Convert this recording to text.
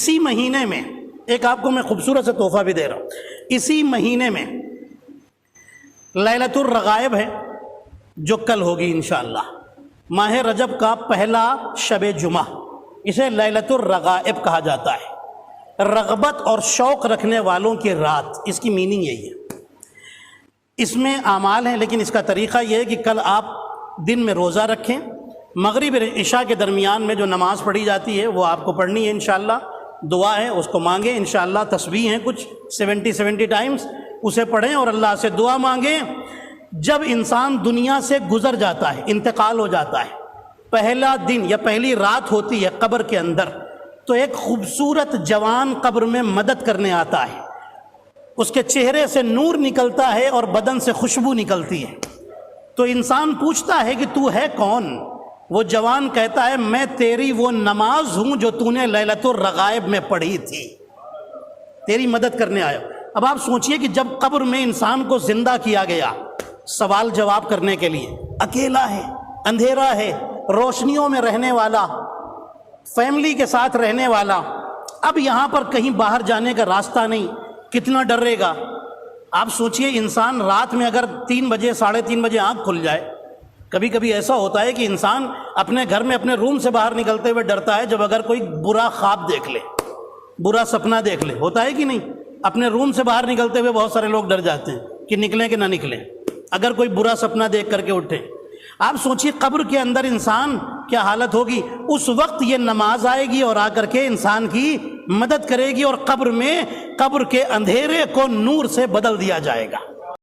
اسی مہینے میں ایک آپ کو میں خوبصورت سے تحفہ بھی دے رہا ہوں. اسی مہینے میں لیلۃ الرغائب ہے جو کل ہوگی انشاءاللہ. ماہ رجب کا پہلا شب جمعہ، اسے لیلۃ الرغائب کہا جاتا ہے. رغبت اور شوق رکھنے والوں کی رات، اس کی میننگ یہی ہے. اس میں اعمال ہیں، لیکن اس کا طریقہ یہ ہے کہ کل آپ دن میں روزہ رکھیں، مغرب عشاء کے درمیان میں جو نماز پڑھی جاتی ہے وہ آپ کو پڑھنی ہے انشاءاللہ. دعا ہے اس کو مانگیں انشاءاللہ. تسبیح ہیں کچھ 70 ٹائمز، اسے پڑھیں اور اللہ سے دعا مانگیں. جب انسان دنیا سے گزر جاتا ہے، انتقال ہو جاتا ہے، پہلا دن یا پہلی رات ہوتی ہے قبر کے اندر، تو ایک خوبصورت جوان قبر میں مدد کرنے آتا ہے. اس کے چہرے سے نور نکلتا ہے اور بدن سے خوشبو نکلتی ہے. تو انسان پوچھتا ہے کہ تو ہے کون؟ وہ جوان کہتا ہے میں تیری وہ نماز ہوں جو تو نے لیلۃ الرغائب میں پڑھی تھی، تیری مدد کرنے آیا. اب آپ سوچئے کہ جب قبر میں انسان کو زندہ کیا گیا سوال جواب کرنے کے لیے، اکیلا ہے، اندھیرا ہے، روشنیوں میں رہنے والا، فیملی کے ساتھ رہنے والا، اب یہاں پر کہیں باہر جانے کا راستہ نہیں، کتنا ڈرے گا. آپ سوچئے انسان رات میں اگر 3 بجے 3:30 بجے آنکھ کھل جائے، کبھی کبھی ایسا ہوتا ہے کہ انسان اپنے گھر میں اپنے روم سے باہر نکلتے ہوئے ڈرتا ہے جب اگر کوئی برا خواب دیکھ لے، برا سپنا دیکھ لے. ہوتا ہے کہ نہیں؟ اپنے روم سے باہر نکلتے ہوئے بہت سارے لوگ ڈر جاتے ہیں کہ نکلیں کہ نہ نکلیں اگر کوئی برا سپنا دیکھ کر کے اٹھے. آپ سوچئے قبر کے اندر انسان کیا حالت ہوگی. اس وقت یہ نماز آئے گی اور آ کر کے انسان کی مدد کرے گی اور قبر میں قبر کے اندھیرے کو نور سے بدل دیا جائے گا.